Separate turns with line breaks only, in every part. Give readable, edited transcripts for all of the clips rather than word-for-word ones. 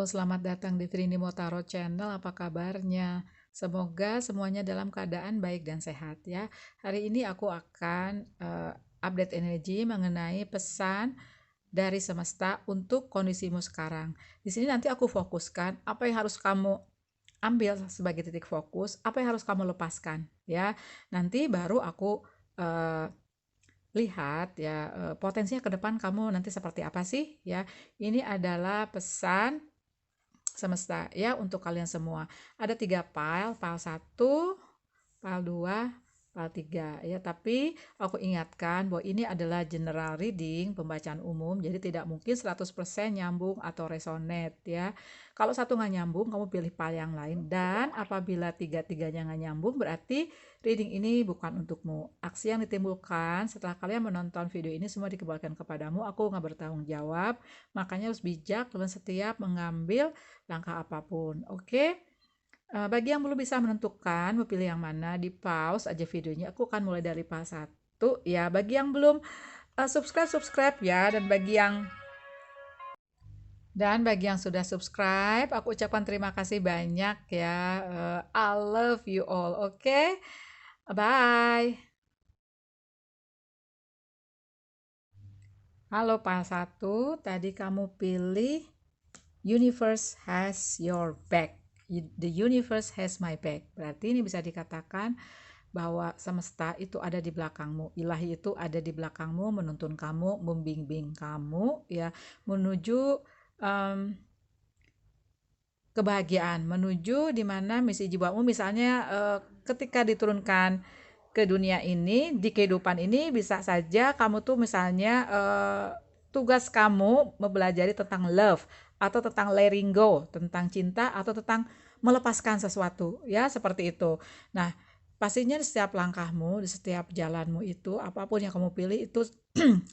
selamat datang di Trinimo Tarot Channel. Apa kabarnya? Semoga semuanya dalam keadaan baik dan sehat ya. Hari ini aku akan update energi mengenai pesan dari semesta untuk kondisimu sekarang. Di sini nanti aku fokuskan apa yang harus kamu ambil sebagai titik fokus, apa yang harus kamu lepaskan ya. Nanti baru aku eh, lihat ya potensinya ke depan kamu nanti seperti apa sih ya. Ini adalah pesan semesta ya untuk kalian semua. Ada 3 file, file 1, file 2, file 3 ya. Tapi aku ingatkan bahwa ini adalah general reading, pembacaan umum, jadi tidak mungkin 100% nyambung atau resonate ya. Kalau satu nggak nyambung, kamu pilih file yang lain. Dan apabila tiga-tiganya nggak nyambung, berarti reading ini bukan untukmu. Aksi yang ditimbulkan setelah kalian menonton video ini semua dikembalikan kepadamu. Aku nggak bertanggung jawab, makanya harus bijak dalam setiap mengambil langkah apapun. Oke? Bagi yang belum bisa menentukan mau pilih yang mana, di pause aja videonya. Aku akan mulai dari file 1 ya. Bagi yang belum subscribe ya, dan bagi yang sudah subscribe, aku ucapkan terima kasih banyak ya. I love you all. Oke? Bye. Halo file 1, tadi kamu pilih Universe has your back. The universe has my back. Berarti ini bisa dikatakan bahwa semesta itu ada di belakangmu. Ilahi itu ada di belakangmu, menuntun kamu, membimbing kamu ya menuju um, kebahagiaan, menuju di mana misi jiwamu misalnya ketika diturunkan ke dunia ini, di kehidupan ini bisa saja kamu tuh misalnya tugas kamu mempelajari tentang love atau tentang letting go, tentang cinta atau tentang melepaskan sesuatu ya seperti itu. Nah, pastinya di setiap langkahmu, di setiap jalanmu itu apapun yang kamu pilih itu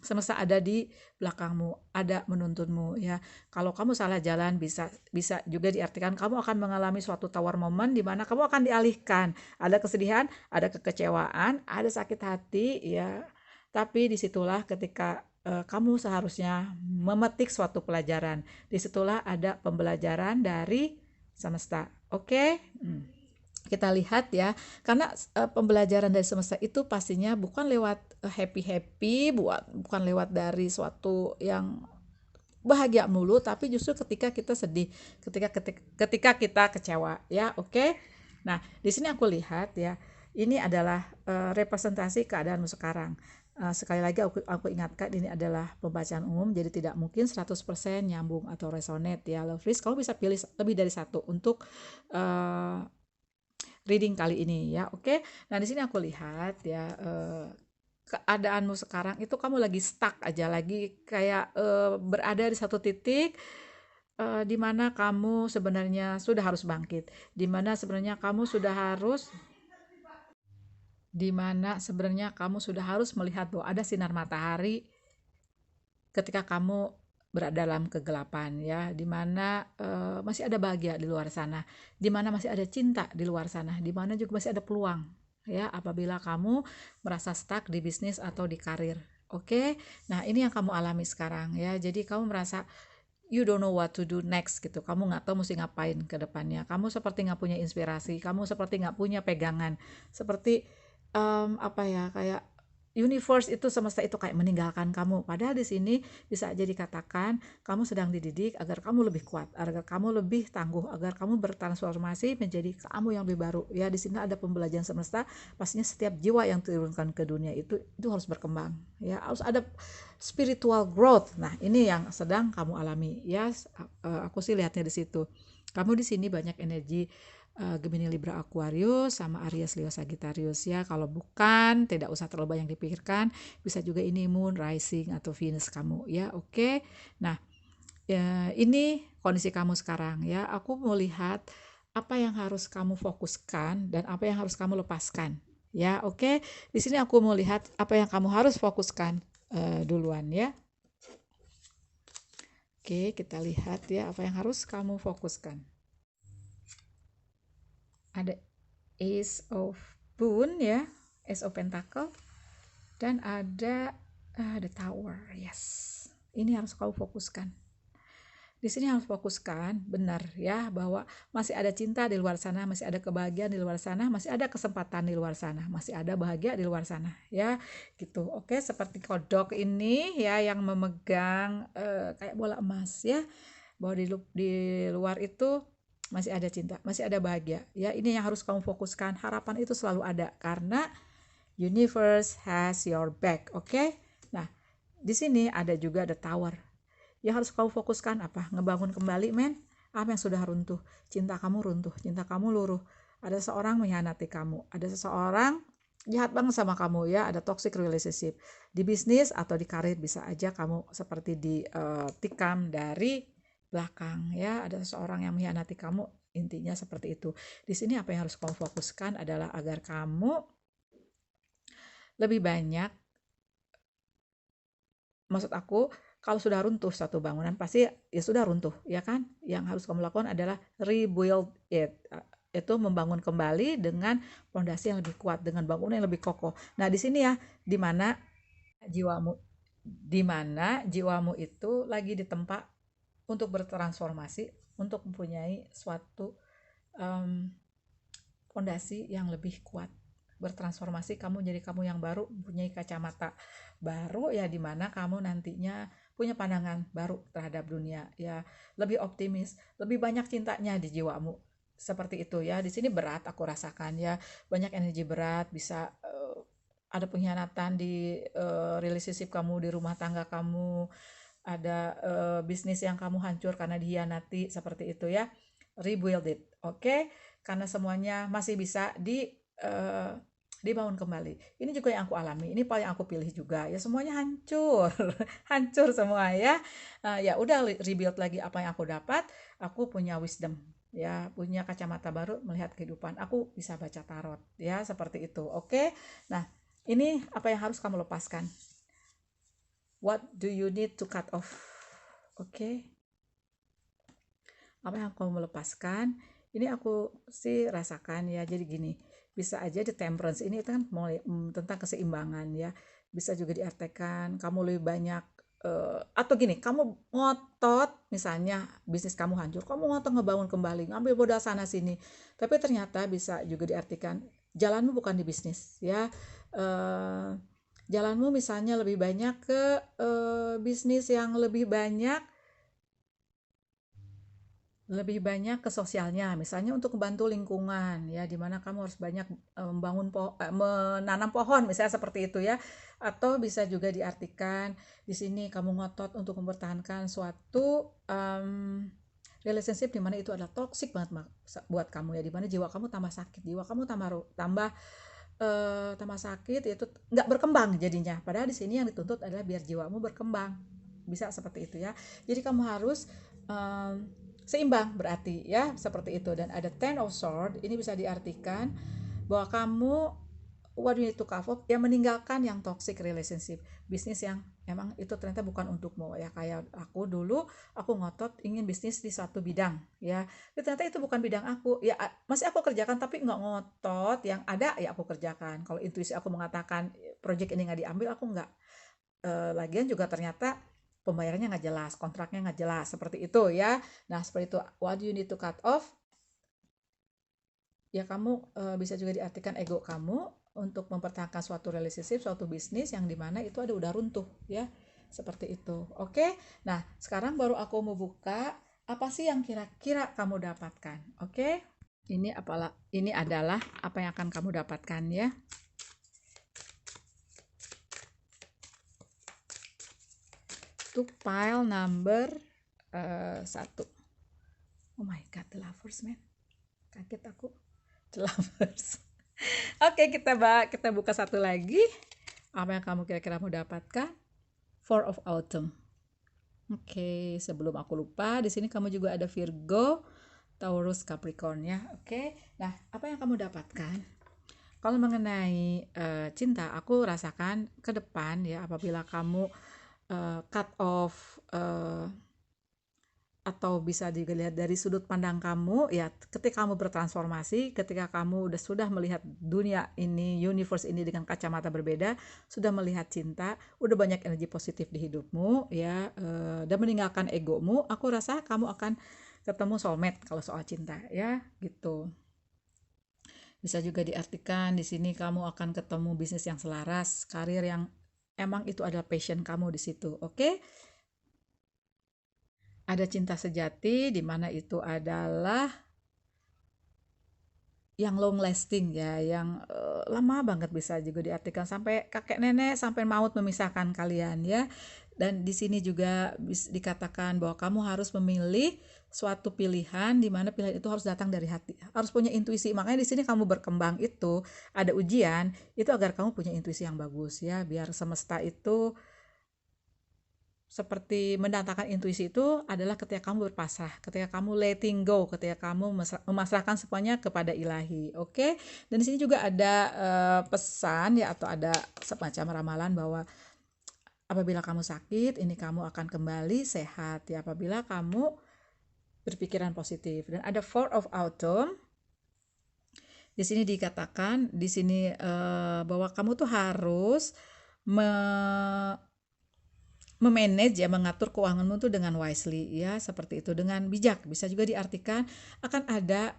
semesta ada di belakangmu, ada menuntunmu ya. Kalau kamu salah jalan bisa bisa juga diartikan kamu akan mengalami suatu tawar momen di mana kamu akan dialihkan. Ada kesedihan, ada kekecewaan, ada sakit hati ya. Tapi disitulah ketika kamu seharusnya memetik suatu pelajaran. Disitulah ada pembelajaran dari semesta. Oke? Kita lihat ya, karena pembelajaran dari semesta itu pastinya bukan lewat happy-happy, bukan lewat dari suatu yang bahagia mulu, tapi justru ketika kita sedih, ketika kita kecewa ya. Oke. Nah, di sini aku lihat ya, ini adalah representasi keadaanmu sekarang. Sekali lagi aku ingatkan ini adalah pembacaan umum, jadi tidak mungkin 100% nyambung atau resonate ya. Lovers, kamu bisa pilih lebih dari satu untuk reading kali ini ya. Oke. Nah, di sini aku lihat ya keadaanmu sekarang itu kamu lagi stuck aja, lagi kayak berada di satu titik di mana kamu sebenarnya sudah harus bangkit, di mana sebenarnya kamu sudah harus melihat bahwa ada sinar matahari ketika kamu berada dalam kegelapan ya, di mana masih ada bahagia di luar sana, di mana masih ada cinta di luar sana, di mana juga masih ada peluang ya apabila kamu merasa stuck di bisnis atau di karir. Oke. Nah, ini yang kamu alami sekarang ya. Jadi kamu merasa you don't know what to do next gitu. Kamu nggak tahu mesti ngapain ke depannya. Kamu seperti nggak punya inspirasi. Kamu seperti nggak punya pegangan. Seperti apa ya, kayak universe itu, semesta itu kayak meninggalkan kamu. Padahal di sini bisa jadi katakan kamu sedang dididik agar kamu lebih kuat, agar kamu lebih tangguh, agar kamu bertransformasi menjadi kamu yang lebih baru. Ya, di sini ada pembelajaran semesta. Pastinya setiap jiwa yang diturunkan ke dunia itu harus berkembang. Ya, harus ada spiritual growth. Nah, ini yang sedang kamu alami. Ya, aku sih lihatnya di situ. Kamu di sini banyak energi Gemini, Libra, Aquarius sama Aries, Leo, Sagittarius ya. Kalau bukan, tidak usah terlalu banyak dipikirkan. Bisa juga ini Moon, Rising atau Venus kamu ya. Oke. Nah, ya, ini kondisi kamu sekarang ya. Aku mau lihat apa yang harus kamu fokuskan dan apa yang harus kamu lepaskan. Ya, oke. Di sini aku mau lihat apa yang kamu harus fokuskan duluan ya. Oke, kita lihat ya apa yang harus kamu fokuskan. Ada Ace of Spoon ya, Ace of Pentacle, dan ada the Tower. Yes, ini harus kau fokuskan. Di sini harus fokuskan, benar ya, bahwa masih ada cinta di luar sana, masih ada kebahagiaan di luar sana, masih ada kesempatan di luar sana, masih ada bahagia di luar sana, ya, gitu. Oke, seperti kodok ini ya yang memegang kayak bola emas ya, bahwa di luar itu masih ada cinta, masih ada bahagia. Ya, ini yang harus kamu fokuskan. Harapan itu selalu ada karena universe has your back, oke? Nah, di sini ada juga the tower. Yang harus kamu fokuskan apa? Ngebangun kembali, men. Apa yang sudah runtuh? Cinta kamu runtuh, cinta kamu luruh. Ada seseorang mengkhianati kamu, ada seseorang jahat banget sama kamu ya, ada toxic relationship. Di bisnis atau di karir bisa aja kamu seperti ditikam dari belakang ya, ada seseorang yang mengkhianati kamu, intinya seperti itu. Di sini apa yang harus kamu fokuskan adalah agar kamu lebih banyak, maksud aku, kalau sudah runtuh satu bangunan pasti ya sudah runtuh, ya kan? Yang harus kamu lakukan adalah rebuild it. Itu membangun kembali dengan fondasi yang lebih kuat, dengan bangunan yang lebih kokoh. Nah, di sini ya, di mana jiwamu itu lagi ditempa untuk bertransformasi, untuk mempunyai suatu um, fondasi yang lebih kuat, bertransformasi, kamu jadi kamu yang baru, mempunyai kacamata baru ya, dimana kamu nantinya punya pandangan baru terhadap dunia ya, lebih optimis, lebih banyak cintanya di jiwamu, seperti itu ya. Di sini berat aku rasakan ya, banyak energi berat, bisa ada pengkhianatan di relationship kamu, di rumah tangga kamu, ada bisnis yang kamu hancur karena dihianati, seperti itu ya. Rebuild it, oke? Karena semuanya masih bisa dibangun kembali. Ini juga yang aku alami, ini paling aku pilih juga ya, semuanya hancur, hancur semua ya. Ya udah, rebuild lagi apa yang aku dapat. Aku punya wisdom ya, punya kacamata baru melihat kehidupan. Aku bisa baca tarot ya, seperti itu. Oke. Nah, ini apa yang harus kamu lepaskan? What do you need to cut off? Oke. Apa yang kamu melepaskan? Ini aku sih rasakan ya. Jadi gini, bisa aja di temperance ini kan mulai tentang keseimbangan ya. Bisa juga diartikan kamu lebih banyak atau gini, kamu ngotot, misalnya bisnis kamu hancur, kamu ngotot ngebangun kembali, ngambil modal sana sini. Tapi ternyata bisa juga diartikan jalanmu bukan di bisnis ya. Jalanmu misalnya lebih banyak ke bisnis yang lebih banyak ke sosialnya, misalnya untuk membantu lingkungan ya, di mana kamu harus banyak menanam pohon, misalnya seperti itu ya. Atau bisa juga diartikan di sini kamu ngotot untuk mempertahankan suatu relationship di mana itu adalah toxic banget buat kamu ya, di mana jiwa kamu tambah sakit, jiwa kamu tambah sakit, itu nggak berkembang jadinya. Padahal di sini yang dituntut adalah biar jiwamu berkembang, bisa seperti itu ya. Jadi kamu harus um, seimbang berarti ya, seperti itu. Dan ada Ten of Sword, ini bisa diartikan bahwa kamu what you need to cover ya, meninggalkan yang toxic relationship, bisnis yang emang itu ternyata bukan untukmu ya. Kayak aku dulu, aku ngotot ingin bisnis di satu bidang ya, tapi ternyata itu bukan bidang aku ya, masih aku kerjakan tapi nggak ngotot, yang ada ya aku kerjakan. Kalau intuisi aku mengatakan project ini nggak diambil, aku nggak. Lagian juga ternyata pembayarannya nggak jelas, kontraknya nggak jelas, seperti itu ya. Nah, seperti itu, what you need to cut off ya. Kamu bisa juga diartikan ego kamu untuk mempertahankan suatu relationship, suatu bisnis yang dimana itu udah runtuh ya, seperti itu. Oke. Nah, sekarang baru aku mau buka apa sih yang kira-kira kamu dapatkan. Oke. Ini adalah apa yang akan kamu dapatkan ya. Untuk pile number 1. Oh my god, the lovers, man. Kaget aku. The lovers. Oke, kita buka satu lagi. Apa yang kamu kira-kira mau dapatkan? Four of Autumn. Oke, sebelum aku lupa, di sini kamu juga ada Virgo, Taurus, Capricorn ya. Oke. Nah, apa yang kamu dapatkan? Kalau mengenai cinta, aku rasakan ke depan ya, apabila kamu cut off atau bisa dilihat dari sudut pandang kamu ya, ketika kamu bertransformasi, ketika kamu sudah melihat dunia ini, universe ini dengan kacamata berbeda, sudah melihat cinta, udah banyak energi positif di hidupmu ya, dan meninggalkan egomu, aku rasa kamu akan ketemu soulmate kalau soal cinta ya gitu. Bisa juga diartikan di sini kamu akan ketemu bisnis yang selaras, karir yang emang itu adalah passion kamu di situ. Oke? Ada cinta sejati di mana itu adalah yang long lasting ya, yang lama banget, bisa juga diartikan sampai kakek nenek, sampai maut memisahkan kalian ya. Dan di sini juga dikatakan bahwa kamu harus memilih suatu pilihan di mana pilihan itu harus datang dari hati, harus punya intuisi. Makanya di sini kamu berkembang itu ada ujian itu agar kamu punya intuisi yang bagus ya, biar semesta itu seperti mendatangkan intuisi itu adalah ketika kamu berpasrah, ketika kamu letting go, ketika kamu memasrahkan semuanya kepada ilahi. Oke? Dan di sini juga ada pesan ya, atau ada semacam ramalan bahwa apabila kamu sakit, ini kamu akan kembali sehat ya apabila kamu berpikiran positif. Dan ada Four of Autumn. Di sini dikatakan di sini bahwa kamu tuh harus memanage ya, mengatur keuanganmu tuh dengan wisely ya, seperti itu, dengan bijak. Bisa juga diartikan akan ada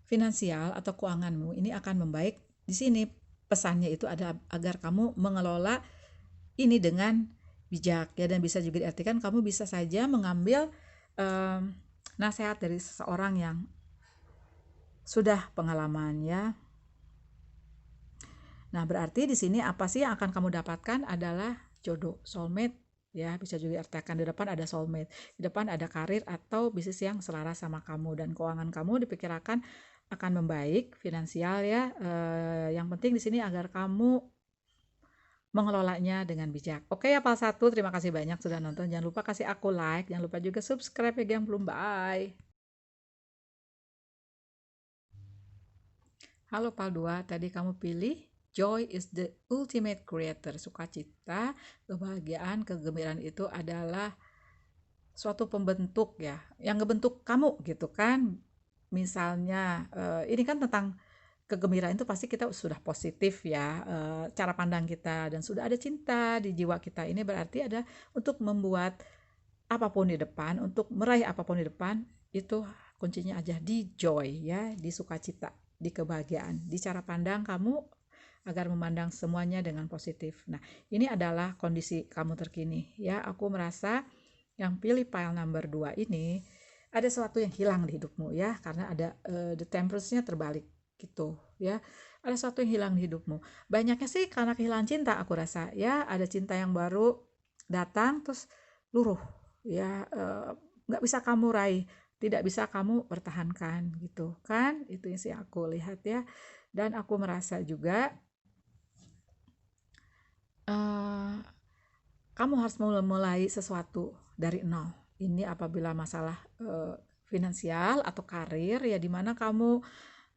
finansial atau keuanganmu ini akan membaik. Di sini pesannya itu ada agar kamu mengelola ini dengan bijak ya, dan bisa juga diartikan kamu bisa saja mengambil nasihat dari seseorang yang sudah pengalaman ya. Nah, berarti di sini apa sih yang akan kamu dapatkan adalah jodoh, soulmate ya. Bisa juga diartikan di depan ada soulmate, di depan ada karir atau bisnis yang selaras sama kamu, dan keuangan kamu diperkirakan akan membaik, finansial ya. Yang penting di sini agar kamu mengelolanya dengan bijak. Oke ya, Pal 1, terima kasih banyak sudah nonton. Jangan lupa kasih aku like, jangan lupa juga subscribe ya yang belum. Bye. Halo Pal 2, tadi kamu pilih joy is the ultimate creator. Sukacita, kebahagiaan, kegembiraan itu adalah suatu pembentuk ya, yang ngebentuk kamu gitu kan. Misalnya ini kan tentang kegembiraan, itu pasti kita sudah positif ya, cara pandang kita, dan sudah ada cinta di jiwa kita. Ini berarti ada untuk membuat apapun di depan, untuk meraih apapun di depan, itu kuncinya aja di joy ya, di sukacita, di kebahagiaan, di cara pandang kamu agar memandang semuanya dengan positif. Nah, ini adalah kondisi kamu terkini ya. Aku merasa yang pilih pile number 2 ini ada sesuatu yang hilang di hidupmu ya, karena ada the temperance-nya terbalik gitu ya. Ada sesuatu yang hilang di hidupmu. Banyaknya sih karena kehilangan cinta, aku rasa ya. Ada cinta yang baru datang terus luruh ya, nggak bisa kamu raih, tidak bisa kamu pertahankan gitu kan. Itu yang sih aku lihat ya. Dan aku merasa juga kamu harus mulai sesuatu dari nol. Ini apabila masalah finansial atau karir ya, dimana kamu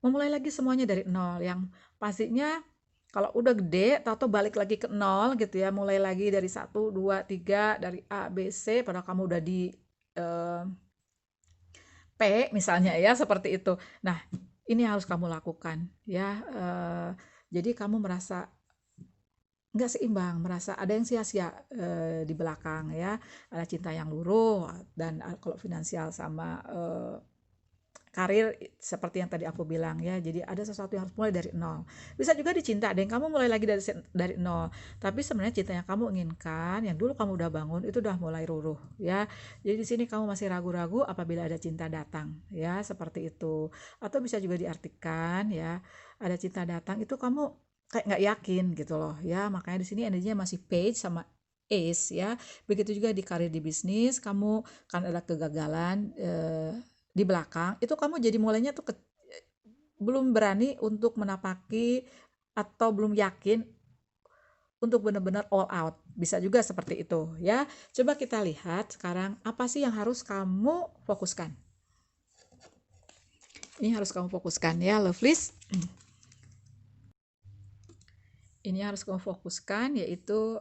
memulai lagi semuanya dari nol. Yang pastinya kalau udah gede, tahu balik lagi ke nol gitu ya, mulai lagi dari 1, 2, 3, dari A, B, C, padahal kamu udah di P misalnya ya, seperti itu. Nah, ini harus kamu lakukan ya. Jadi kamu merasa nggak seimbang, merasa ada yang sia-sia di belakang ya, ada cinta yang luruh, dan kalau finansial sama karir seperti yang tadi aku bilang ya. Jadi ada sesuatu yang harus mulai dari nol. Bisa juga dicinta, dan kamu mulai lagi dari nol, tapi sebenarnya cinta yang kamu inginkan, yang dulu kamu udah bangun, itu udah mulai ruruh ya. Jadi di sini kamu masih ragu-ragu apabila ada cinta datang ya, seperti itu. Atau bisa juga diartikan ya, ada cinta datang itu kamu kayak nggak yakin gitu loh ya. Makanya di sini energinya masih page sama ace ya. Begitu juga di karir, di bisnis, kamu kan ada kegagalan di belakang, itu kamu jadi mulainya tuh belum berani untuk menapaki, atau belum yakin untuk benar-benar all out. Bisa juga seperti itu ya. Coba kita lihat sekarang apa sih yang harus kamu fokuskan. Ini harus kamu fokuskan ya, lovelies. Ini harus kamu fokuskan, yaitu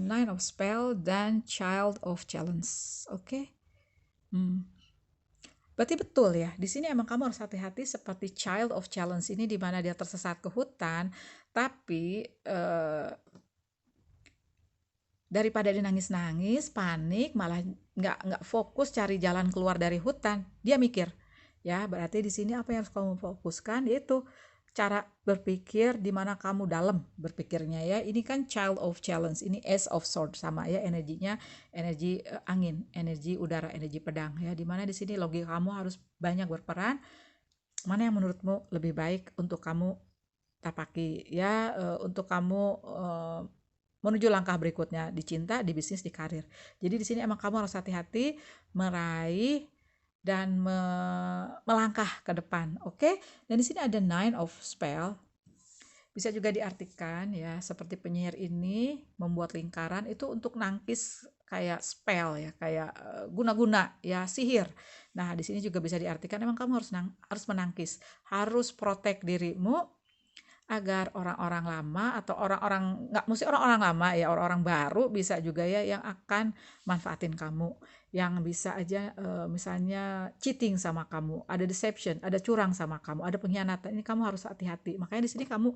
Nine of Spell dan Child of Challenge. Oke? Hmm. Berarti betul ya, di sini emang kamu harus hati-hati seperti Child of Challenge ini di mana dia tersesat ke hutan, tapi daripada dia nangis-nangis, panik, malah nggak fokus cari jalan keluar dari hutan, dia mikir. Ya, berarti di sini apa yang harus kamu fokuskan yaitu cara berpikir di mana kamu dalam berpikirnya ya. Ini kan Child of Challenge, ini Ace of Swords sama ya energinya, energi angin, energi udara, energi pedang ya. Di mana di sini logika kamu harus banyak berperan. Mana yang menurutmu lebih baik untuk kamu tapaki ya, untuk kamu menuju langkah berikutnya di cinta, di bisnis, di karir. Jadi di sini emang kamu harus hati-hati meraih dan melangkah ke depan, oke? Dan di sini ada Nine of Spell. Bisa juga diartikan ya seperti penyihir ini membuat lingkaran itu untuk nangkis kayak spell ya, kayak guna-guna ya, sihir. Nah, di sini juga bisa diartikan emang kamu harus menangkis, harus protect dirimu agar orang-orang lama atau orang-orang, nggak mesti orang-orang lama ya, orang-orang baru bisa juga ya yang akan manfaatin kamu, yang bisa aja misalnya cheating sama kamu, ada deception, ada curang sama kamu, ada pengkhianatan. Ini kamu harus hati-hati. Makanya di sini kamu,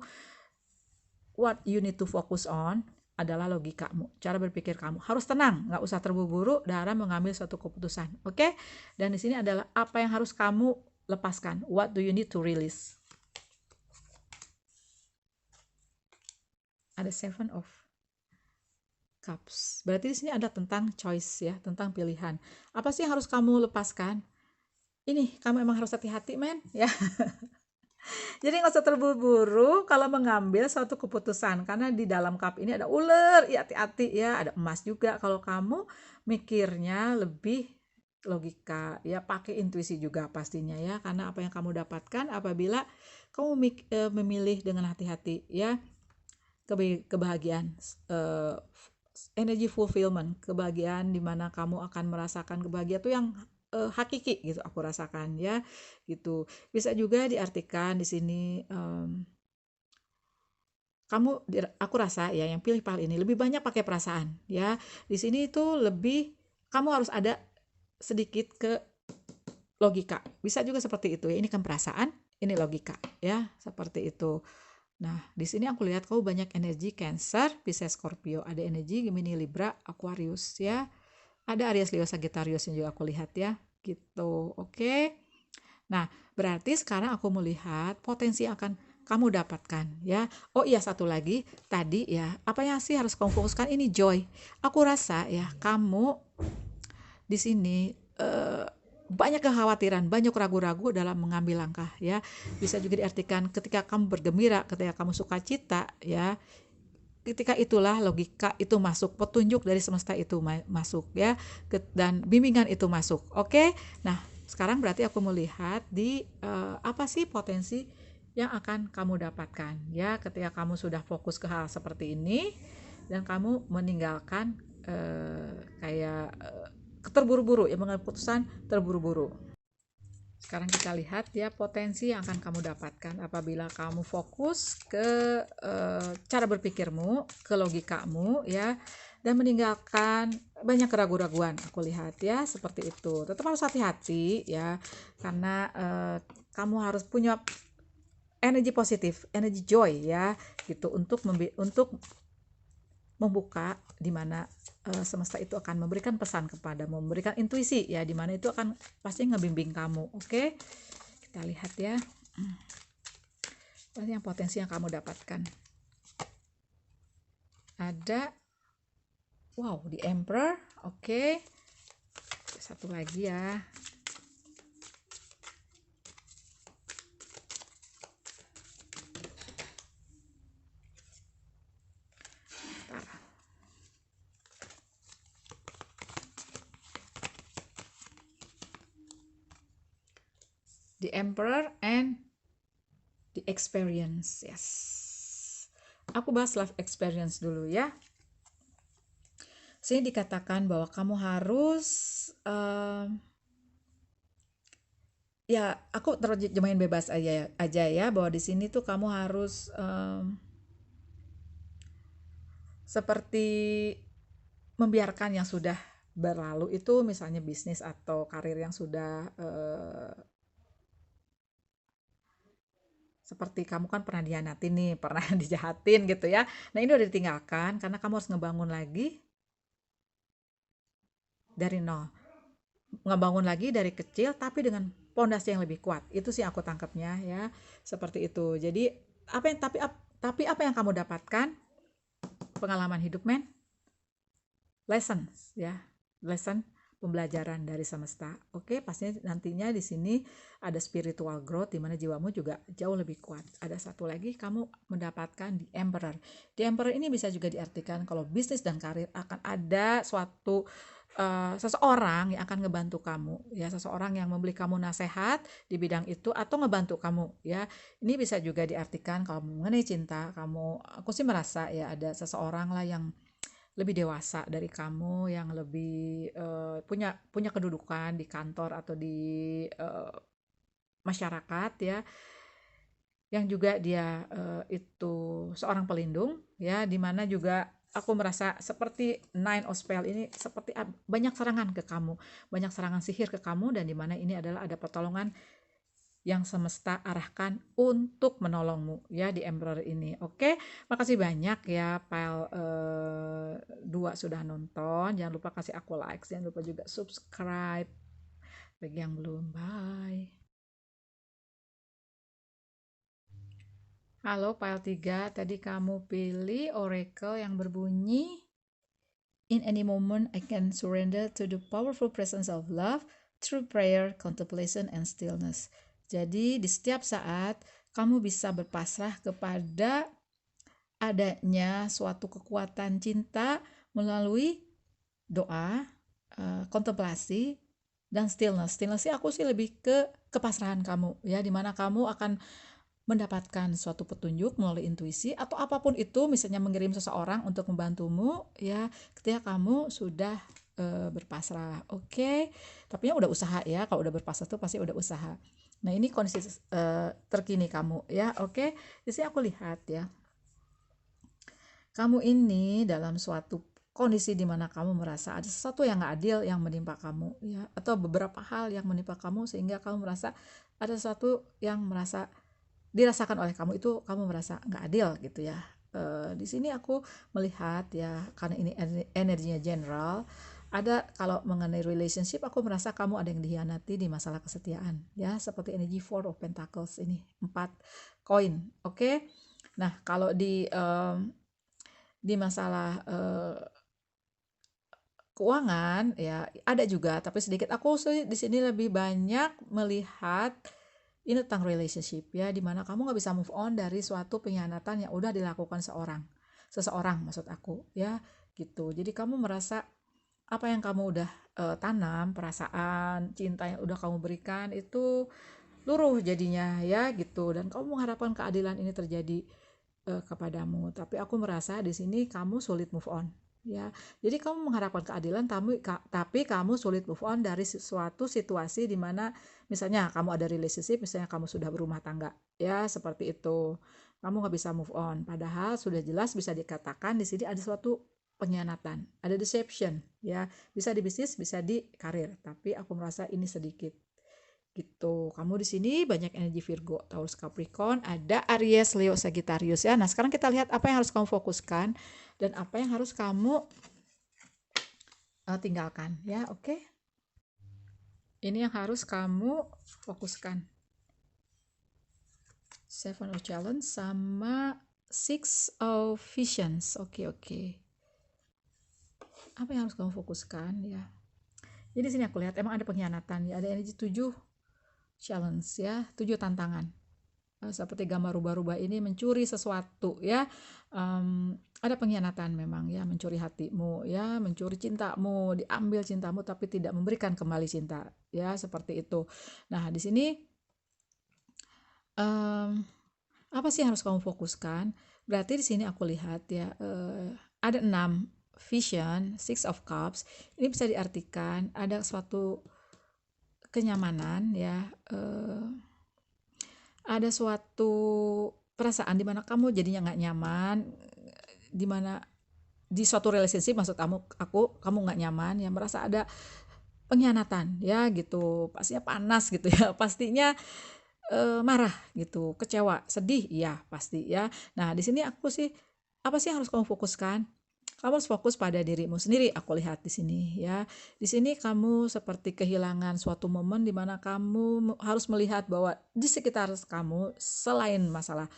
what you need to focus on adalah logikamu, cara berpikir kamu harus tenang, nggak usah terburu-buru dalam mengambil suatu keputusan, oke? Dan di sini adalah apa yang harus kamu lepaskan, what do you need to release. Ada Seven of Cups. Berarti di sini ada tentang choice ya, tentang pilihan. Apa sih yang harus kamu lepaskan? Ini kamu emang harus hati-hati men ya. Jadi nggak usah terburu-buru kalau mengambil suatu keputusan karena di dalam cup ini ada ular, ya hati-hati ya, ada emas juga. Kalau kamu mikirnya lebih logika ya, pakai intuisi juga pastinya ya, karena apa yang kamu dapatkan apabila kamu memilih dengan hati-hati ya, kebahagiaan, energy fulfillment, kebahagiaan di mana kamu akan merasakan kebahagiaan itu yang hakiki gitu, aku rasakan ya gitu. Bisa juga diartikan di sini aku rasa ya yang pilih pal ini lebih banyak pakai perasaan ya. Di sini itu lebih kamu harus ada sedikit ke logika. Bisa juga seperti itu ya. Ini kan perasaan, ini logika ya, seperti itu. Nah, di sini aku lihat kamu banyak energi Cancer, Pisces, Scorpio, ada energi Gemini, Libra, Aquarius ya. Ada Aries, Leo, Sagittarius yang juga aku lihat ya. Gitu. Oke. Nah, berarti sekarang aku melihat potensi yang akan kamu dapatkan ya. Oh iya, satu lagi tadi ya, apa yang sih harus kamu fokuskan ini joy. Aku rasa ya kamu di sini banyak kekhawatiran, banyak ragu-ragu dalam mengambil langkah ya. Bisa juga diartikan ketika kamu bergembira, ketika kamu sukacita ya, ketika itulah logika itu masuk, petunjuk dari semesta itu masuk ya, dan bimbingan itu masuk. Oke. Nah, sekarang berarti aku melihat di apa sih potensi yang akan kamu dapatkan ya ketika kamu sudah fokus ke hal seperti ini dan kamu meninggalkan kayak terburu-buru ya, mengambil keputusan terburu-buru. Sekarang kita lihat ya potensi yang akan kamu dapatkan apabila kamu fokus ke cara berpikirmu, ke logikamu ya, dan meninggalkan banyak keraguan-raguan. Aku lihat ya seperti itu. Tetap harus hati-hati ya, karena kamu harus punya energi positif, energi joy ya, gitu untuk membuka di mana semesta itu akan memberikan pesan kepadamu, memberikan intuisi ya, di mana itu akan pasti ngebimbing kamu. Oke, kita lihat ya apa yang potensi yang kamu dapatkan. Ada wow di Emperor. Oke, satu lagi ya. The Emperor and the Experience. Yes. Aku bahas life experience dulu ya. Sini dikatakan bahwa kamu harus ya, aku terjemahin bebas aja ya, bahwa di sini tuh kamu harus seperti membiarkan yang sudah berlalu itu, misalnya bisnis atau karir yang sudah seperti kamu kan pernah dihianatin nih, pernah dijahatin gitu ya. Nah, ini udah ditinggalkan karena kamu harus ngebangun lagi dari nol. Ngebangun lagi dari kecil tapi dengan pondasi yang lebih kuat. Itu sih aku tangkapnya ya, seperti itu. Jadi apa yang tapi apa yang kamu dapatkan? Pengalaman hidup, men. Lessons ya. Lesson, pembelajaran dari semesta. Oke, pastinya nantinya di sini ada spiritual growth di mana jiwamu juga jauh lebih kuat. Ada satu lagi, kamu mendapatkan the emperor. The emperor ini bisa juga diartikan kalau bisnis dan karir akan ada suatu seseorang yang akan ngebantu kamu ya, seseorang yang memberi kamu nasihat di bidang itu atau ngebantu kamu ya. Ini bisa juga diartikan kalau mengenai cinta, aku sih merasa ya ada seseorang lah yang lebih dewasa dari kamu, yang lebih punya punya kedudukan di kantor atau di masyarakat ya, yang juga dia itu seorang pelindung ya, di mana juga aku merasa seperti Nine of Spell ini seperti banyak serangan ke kamu, banyak serangan sihir ke kamu, dan di mana ini adalah ada pertolongan yang semesta arahkan untuk menolongmu ya di Emperor ini. Oke, makasih banyak ya Pile 2 sudah nonton. Jangan lupa kasih aku like, jangan lupa juga subscribe bagi yang belum. Bye. Halo Pile 3, tadi kamu pilih Oracle yang berbunyi In any moment I can surrender to the powerful presence of love through prayer, contemplation, and stillness. Jadi di setiap saat kamu bisa berpasrah kepada adanya suatu kekuatan cinta melalui doa, kontemplasi, dan stillness. Stillness sih aku sih lebih ke kepasrahan kamu ya, dimana kamu akan mendapatkan suatu petunjuk melalui intuisi atau apapun itu, misalnya mengirim seseorang untuk membantumu ya, ketika kamu sudah berpasrah. Oke, tapi ya udah usaha ya, kalau udah berpasrah tuh pasti udah usaha. Nah, ini kondisi terkini kamu ya. Oke, di sini aku lihat ya, kamu ini dalam suatu kondisi di mana kamu merasa ada sesuatu yang gak adil yang menimpa kamu ya, atau beberapa hal yang menimpa kamu sehingga kamu merasa ada sesuatu yang merasa dirasakan oleh kamu, itu kamu merasa nggak adil gitu ya. Di sini aku melihat ya, karena ini energinya general, ada kalau mengenai relationship aku merasa kamu ada yang dihianati di masalah kesetiaan ya, seperti energi Four of Pentacles ini, 4 koin. Oke. Nah, kalau di masalah keuangan ya ada juga, tapi sedikit. Aku sih di sini lebih banyak melihat ini tentang relationship ya, dimana kamu nggak bisa move on dari suatu pengkhianatan yang udah dilakukan seseorang maksud aku ya, gitu. Jadi kamu merasa apa yang kamu udah tanam, perasaan cinta yang udah kamu berikan itu luruh jadinya ya gitu, dan kamu mengharapkan keadilan ini terjadi kepadamu, tapi aku merasa di sini kamu sulit move on ya. Jadi kamu mengharapkan keadilan, tapi kamu sulit move on dari suatu situasi di mana misalnya kamu ada relationship, misalnya kamu sudah berumah tangga ya, seperti itu. Kamu nggak bisa move on, padahal sudah jelas bisa dikatakan di sini ada suatu pengkhianatan, ada deception ya, bisa di bisnis, bisa di karir, tapi aku merasa ini sedikit gitu. Kamu di sini banyak energi Virgo, Taurus, Capricorn, ada Aries, Leo, Sagittarius ya. Nah, sekarang kita lihat apa yang harus kamu fokuskan dan apa yang harus kamu tinggalkan ya. Oke. Ini yang harus kamu fokuskan. Seven of Challenge sama Six of Visions. Oke. Apa yang harus kamu fokuskan ya? Jadi sini aku lihat emang ada pengkhianatan ya, ada energi 7 challenge ya, 7 tantangan. Seperti gambar rubah-rubah ini mencuri sesuatu ya, ada pengkhianatan memang ya, mencuri hatimu ya, mencuri cintamu, diambil cintamu tapi tidak memberikan kembali cinta ya, seperti itu. Nah, di sini apa sih yang harus kamu fokuskan? Berarti di sini aku lihat ya, ada 6 vision, Six of Cups. Ini bisa diartikan ada suatu kenyamanan ya, ada suatu perasaan di mana kamu jadinya nggak nyaman, di mana di suatu relationship, maksud kamu nggak nyaman ya, merasa ada pengkhianatan ya gitu, pastinya panas gitu ya, pastinya marah gitu, kecewa, sedih, iya pasti ya. Nah di sini aku sih, apa sih yang harus kamu fokuskan? Kamu harus fokus pada dirimu sendiri. Aku lihat di sini ya. Di sini kamu seperti kehilangan suatu momen di mana kamu harus melihat bahwa di sekitar kamu selain masalah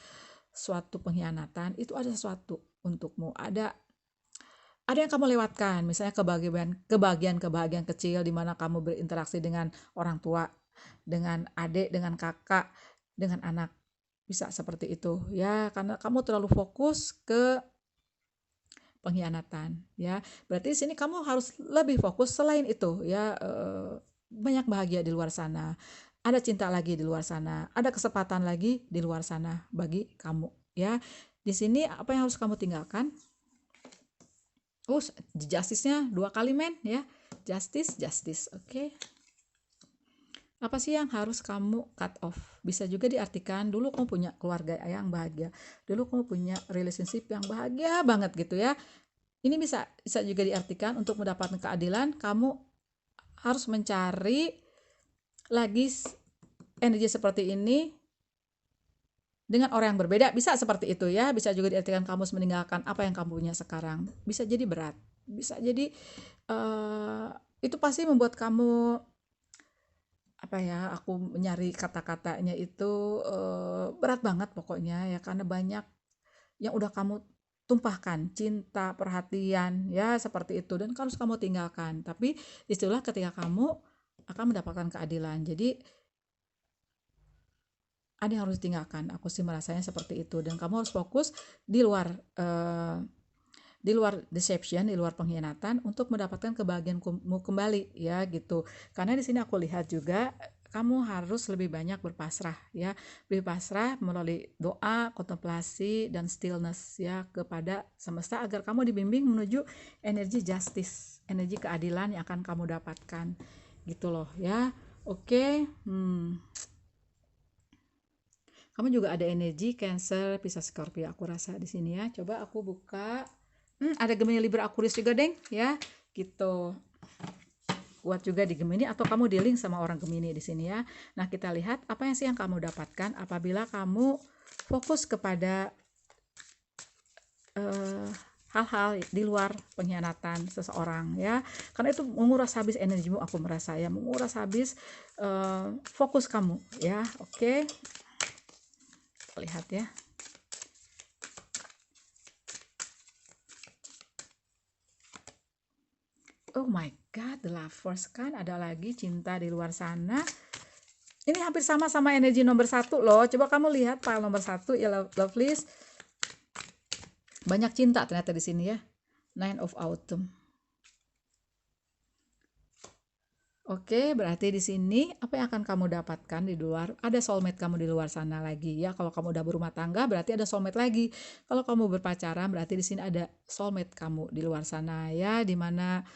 suatu pengkhianatan itu ada sesuatu untukmu. Ada yang kamu lewatkan, misalnya kebahagiaan kecil di mana kamu berinteraksi dengan orang tua, dengan adik, dengan kakak, dengan anak. Bisa seperti itu ya, karena kamu terlalu fokus ke pengkhianatan ya. Berarti di sini kamu harus lebih fokus selain itu ya, banyak bahagia di luar sana. Ada cinta lagi di luar sana, ada kesempatan lagi di luar sana bagi kamu ya. Di sini apa yang harus kamu tinggalkan? Justice-nya 2 kali men ya. Justice, oke. Apa sih yang harus kamu cut off? Bisa juga diartikan dulu kamu punya keluarga yang bahagia, dulu kamu punya relationship yang bahagia banget gitu ya. Ini bisa juga diartikan untuk mendapatkan keadilan, kamu harus mencari lagi energi seperti ini dengan orang yang berbeda, bisa seperti itu ya. Bisa juga diartikan kamu harus meninggalkan apa yang kamu punya sekarang. Bisa jadi berat, bisa jadi itu pasti membuat kamu, apa ya, aku mencari kata-katanya itu berat banget pokoknya ya, karena banyak yang udah kamu tumpahkan, cinta, perhatian ya seperti itu, dan harus kamu tinggalkan. Tapi istilah ketika kamu akan mendapatkan keadilan, jadi ada yang harus ditinggalkan. Aku sih merasanya seperti itu, dan kamu harus fokus di luar deception, di luar pengkhianatan, untuk mendapatkan kebahagiaanmu kembali ya gitu. Karena di sini aku lihat juga kamu harus lebih banyak berpasrah ya, lebih pasrah melalui doa, kontemplasi, dan stillness ya kepada semesta, agar kamu dibimbing menuju energi justice, energi keadilan yang akan kamu dapatkan gitu loh ya. Oke. Kamu juga ada energi Cancer, Pisces, Scorpio aku rasa di sini ya. Coba aku buka. Ada Gemini, Libra, Aquarius juga deng ya. Gitu. Kuat juga di Gemini, atau kamu dealing sama orang Gemini di sini ya. Nah, kita lihat apa yang sih yang kamu dapatkan apabila kamu fokus kepada hal-hal di luar pengkhianatan seseorang ya. Karena itu menguras habis energimu, aku merasa ya, menguras habis fokus kamu ya. Oke. Lihat ya. Oh my god, the lovers, kan ada lagi cinta di luar sana. Ini hampir sama energi nomor 1 loh. Coba kamu lihat file nomor 1 ya, love list. Banyak cinta ternyata di sini ya. Nine of Autumn. Oke, berarti di sini apa yang akan kamu dapatkan di luar? Ada soulmate kamu di luar sana lagi ya. Kalau kamu udah berumah tangga, berarti ada soulmate lagi. Kalau kamu berpacaran, berarti di sini ada soulmate kamu di luar sana ya, dimana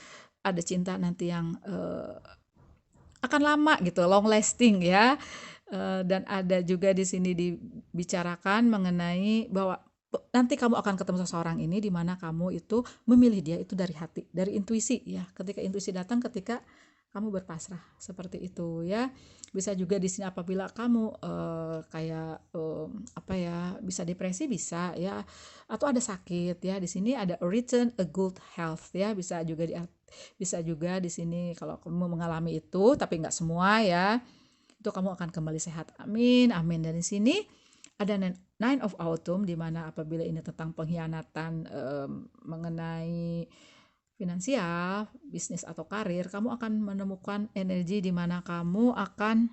ada cinta nanti yang akan lama gitu, long lasting ya. Dan ada juga di sini dibicarakan mengenai bahwa nanti kamu akan ketemu seseorang ini di mana kamu itu memilih dia itu dari hati, dari intuisi ya. Ketika intuisi datang ketika kamu berpasrah, seperti itu ya. Bisa juga di sini apabila kamu kayak apa ya, bisa depresi, bisa ya, atau ada sakit ya. Di sini ada return a good health ya, bisa juga di sini kalau kamu mengalami itu, tapi nggak semua ya. Itu kamu akan kembali sehat. Amin, amin. Dan di sini ada Nine of Autumn, di mana apabila ini tentang pengkhianatan mengenai finansial, bisnis atau karir, kamu akan menemukan energi di mana kamu akan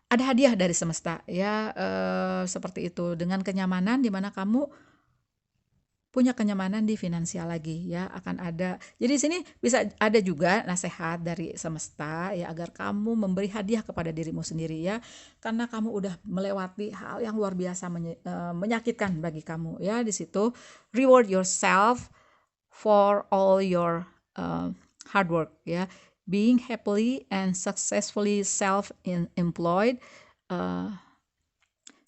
ada hadiah dari semesta ya, seperti itu, dengan kenyamanan di mana kamu punya kenyamanan di finansial lagi ya, akan ada. Jadi sini bisa ada juga nasihat dari semesta ya, agar kamu memberi hadiah kepada dirimu sendiri ya, karena kamu udah melewati hal yang luar biasa menyakitkan bagi kamu ya. Di situ reward yourself for all your hard work ya, being happily and successfully self-employed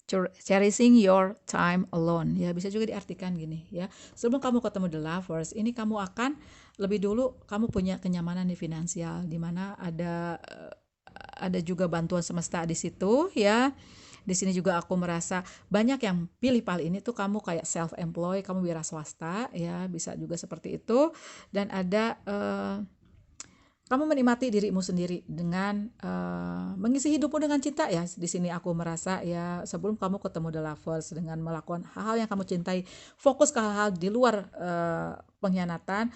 cherishing your time alone. Ya, bisa juga diartikan gini ya. Sebelum kamu ketemu the lovers, ini kamu akan lebih dulu kamu punya kenyamanan di finansial, di mana ada juga bantuan semesta di situ ya. Di sini juga aku merasa banyak yang pilih PAL ini tuh kamu kayak self employed, kamu wira swasta ya, bisa juga seperti itu. Dan ada kamu menikmati dirimu sendiri dengan mengisi hidupmu dengan cinta ya. Di sini aku merasa ya, sebelum kamu ketemu the lovers dengan melakukan hal-hal yang kamu cintai, fokus ke hal-hal di luar pengkhianatan.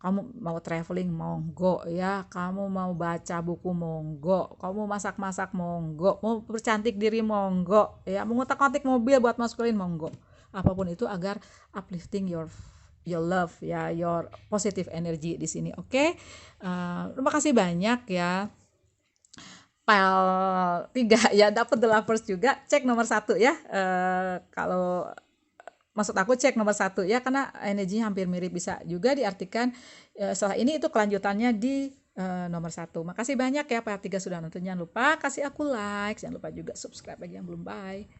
Kamu mau traveling monggo ya, kamu mau baca buku monggo, kamu masak-masak monggo, mau percantik diri monggo ya, mau ngotak-ngatik mobil buat maskulin monggo, apapun itu agar uplifting your love ya, your positive energy di sini. Oke. Terima kasih banyak ya. Pile 3 ya, dapat the lovers juga, cek nomor 1 ya. Kalau maksud aku cek nomor 1 ya, karena energinya hampir mirip, bisa juga diartikan setelah ini itu kelanjutannya di nomor 1. Makasih banyak ya Pak 3 sudah nonton. Jangan lupa kasih aku like, jangan lupa juga subscribe bagi yang belum. Bye.